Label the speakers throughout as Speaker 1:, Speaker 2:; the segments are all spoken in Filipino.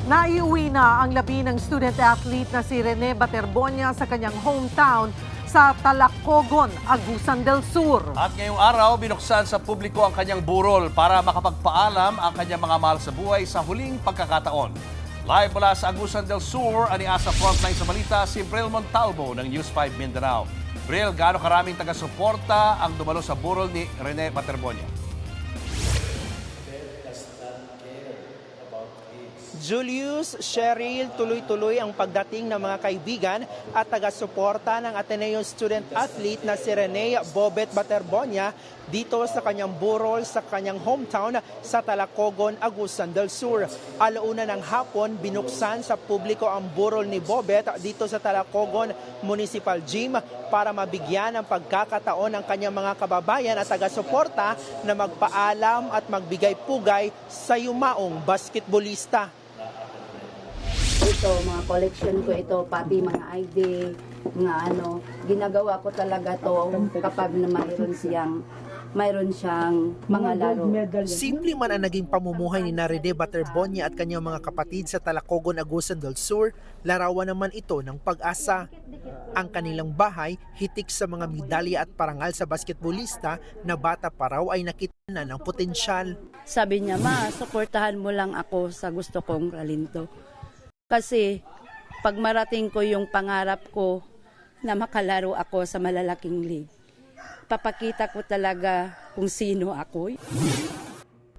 Speaker 1: Naiuwi na ang labi ng student-athlete na si Rene Baterbonia sa kanyang hometown sa Talacogon, Agusan del Sur.
Speaker 2: At ngayong araw, binuksan sa publiko ang kanyang burol para makapagpaalam ang kanyang mga mahal sa buhay sa huling pagkakataon. Live mula sa Agusan del Sur, aniasa frontline sa balita si Bril Montalvo ng News 5 Mindanao. Bril, gaano karaming taga-suporta ang dumalo sa burol ni Rene Baterbonia?
Speaker 3: Julius, Cheryl, tuloy-tuloy ang pagdating ng mga kaibigan at taga-suporta ng Ateneo student athlete na si Rene Bobet Baterbonia dito sa kanyang burol sa kanyang hometown sa Talacogon, Agusan del Sur. Alauna ng hapon, binuksan sa publiko ang burol ni Bobet dito sa Talacogon Municipal Gym para mabigyan ng pagkakataon ng kanyang mga kababayan at taga-suporta na magpaalam at magbigay pugay sa yumaong basketbolista.
Speaker 4: Ito, mga collection ko ito, pati mga ID, mga ginagawa ko talaga to kapag na mayroon siyang mga laro.
Speaker 3: Simple man ang naging pamumuhay ni Rene Baterbonia at kanyang mga kapatid sa Talacogon, Agusan del Sur, larawan naman ito ng pag-asa. Ang kanilang bahay, hitik sa mga medalya at parangal sa basketbolista na bata pa raw ay nakita na ng potensyal.
Speaker 4: Sabi niya, ma, suportahan mo lang ako sa gusto kong talento. Kasi pag marating ko yung pangarap ko na makalaro ako sa malalaking league, papakita ko talaga kung sino ako.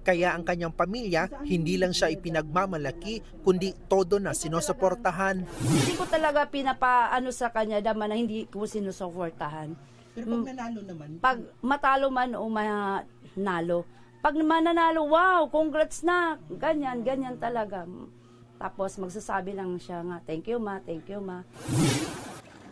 Speaker 3: Kaya ang kanyang pamilya, hindi lang siya ipinagmamalaki, kundi todo na sinusuportahan.
Speaker 4: Hindi ko talaga pinapaano sa kanya dama na hindi ko sinusuportahan.
Speaker 3: Pero pag nanalo naman?
Speaker 4: Pag matalo man o manalo. Pag mananalo, wow, congrats na. Ganyan talaga. Tapos magsasabi lang siya nga, thank you ma, thank you ma.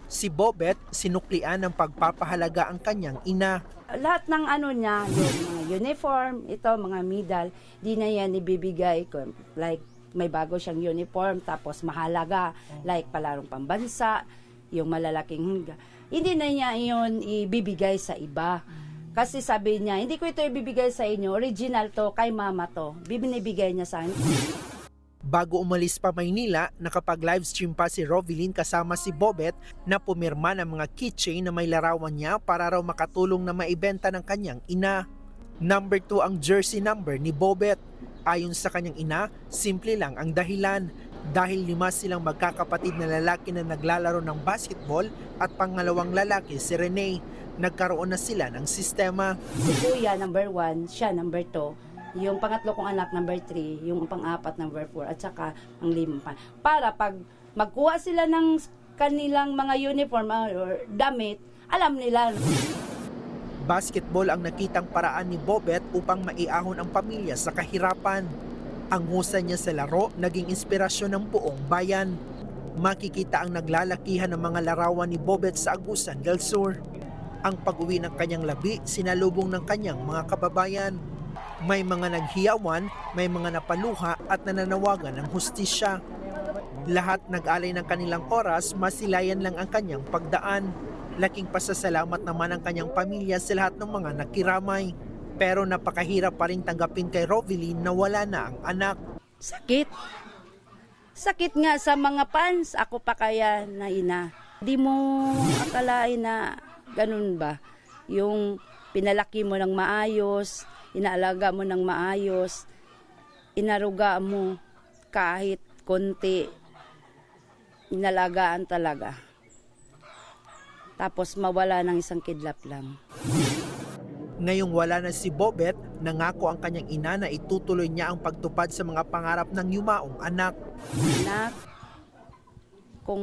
Speaker 3: Si Bobet, sinuklian ng pagpapahalaga ang kanyang ina.
Speaker 4: Lahat ng niya, yung mga uniform, ito, mga medal, di na yan ibibigay ko. Like, may bago siyang uniform, tapos mahalaga, like palarong pambansa, yung malalaking hangga. Hindi na niya yun ibibigay sa iba. Kasi sabi niya, hindi ko ito ibibigay sa inyo, original to, kay mama to. Binibigay niya sa akin.
Speaker 3: Bago umalis pa Maynila, nakapag-livestream pa si Rovilyn kasama si Bobet na pumirma ng mga keychain na may larawan niya para raw makatulong na maibenta ng kanyang ina. Number 2 ang jersey number ni Bobet. Ayon sa kanyang ina, simple lang ang dahilan. Dahil 5 silang magkakapatid na lalaki na naglalaro ng basketball at pangalawang lalaki si Rene. Nagkaroon na sila ng sistema.
Speaker 4: Si Kuya, number 1, siya, number 2. Yung pangatlo kong anak, number 3, yung pang-apat, number 4, at saka ang 5 pa. Para pag magkuha sila ng kanilang mga uniform or damit, alam nila.
Speaker 3: Basketball ang nakitang paraan ni Bobet upang maiahon ang pamilya sa kahirapan. Ang husay niya sa laro naging inspirasyon ng buong bayan. Makikita ang naglalakihan ng mga larawan ni Bobet sa Agusan del Sur. Ang pag-uwi ng kanyang labi, sinalubong ng kanyang mga kababayan. May mga naghiyawan, may mga napaluha at nananawagan ng hustisya. Lahat nag-alay ng kanilang oras, masilayan lang ang kanyang pagdaan. Laking pasasalamat naman ang kanyang pamilya sa lahat ng mga nakiramay. Pero napakahirap pa rin tanggapin kay Rovilyn na wala na ang anak.
Speaker 4: Sakit. Sakit nga sa mga fans. Ako pa kaya na ina. Di mo akalain na ganun ba? Yung pinalaki mo ng maayos, inaalaga mo ng maayos, inaruga mo kahit konti, inalagaan talaga. Tapos mawala ng isang kidlap lang.
Speaker 3: Ngayong wala na si Bobet, nangako ang kanyang ina na itutuloy niya ang pagtupad sa mga pangarap ng yumaong anak.
Speaker 4: Anak, kung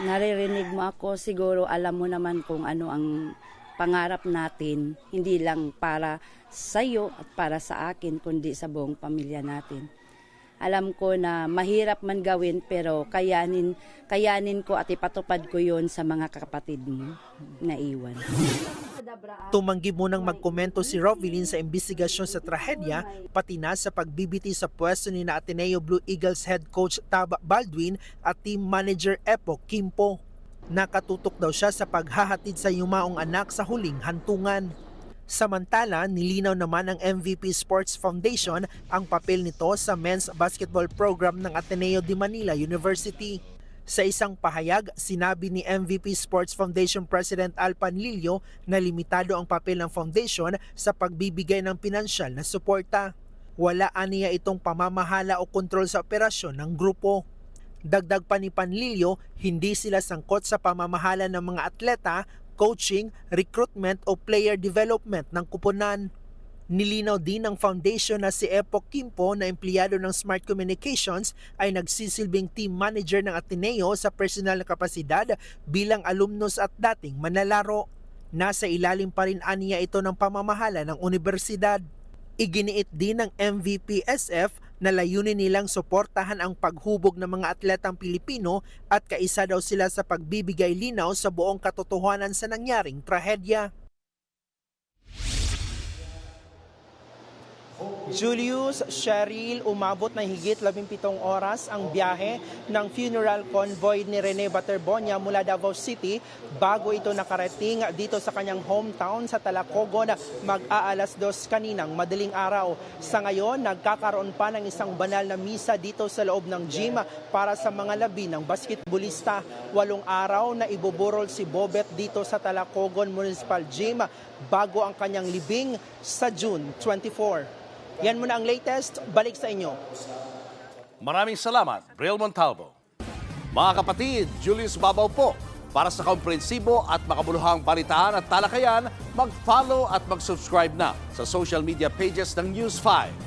Speaker 4: naririnig mo ako, siguro alam mo naman kung ano ang pangarap natin, hindi lang para sa iyo at para sa akin, kundi sa buong pamilya natin. Alam ko na mahirap man gawin, pero kayanin ko at ipatupad ko yon sa mga kapatid mo na iwan.
Speaker 3: Tumanggi munang magkomento si Rovilyn sa imbestigasyon sa trahedya, pati na sa pagbibiti sa pwesto ni na Ateneo Blue Eagles head coach Taba Baldwin at team manager Epo Kimpo. Nakatutok daw siya sa paghahatid sa yumaong anak sa huling hantungan. Samantala, nilinaw naman ng MVP Sports Foundation ang papel nito sa men's basketball program ng Ateneo de Manila University. Sa isang pahayag, sinabi ni MVP Sports Foundation President Al Panlilio na limitado ang papel ng foundation sa pagbibigay ng pinansyal na suporta. Wala aniya itong pamamahala o kontrol sa operasyon ng grupo. Dagdag pa ni Panlilio, hindi sila sangkot sa pamamahala ng mga atleta, coaching, recruitment o player development ng kupunan. Nilinaw din ng foundation na si Epok Kimpo na empleyado ng Smart Communications ay nagsisilbing team manager ng Ateneo sa personal na kapasidad bilang alumnus at dating manlalaro. Nasa ilalim pa rin aniya ito ng pamamahala ng universidad. Iginiit din ng MVPSF na layunin nilang suportahan ang paghubog ng mga atletang Pilipino at kaisa daw sila sa pagbibigay linaw sa buong katotohanan sa nangyaring trahedya. Julius, Cheryl, umabot na higit 17 oras ang biyahe ng funeral convoy ni Rene Baterbonia mula Davao City bago ito nakarating dito sa kanyang hometown sa Talacogon mag-aalas 2 kaninang madaling araw. Sa ngayon, nagkakaroon pa ng isang banal na misa dito sa loob ng gym para sa mga labi ng basketballista. 8 araw na ibuburol si Bobet dito sa Talacogon Municipal Gym bago ang kanyang libing sa June 24. Yan muna ang latest. Balik sa inyo.
Speaker 2: Maraming salamat, Bril Montalvo. Mga kapatid, Julius Babaw po. Para sa komprehensibo at makabuluhang balitaan at talakayan, mag-follow at mag-subscribe na sa social media pages ng News 5.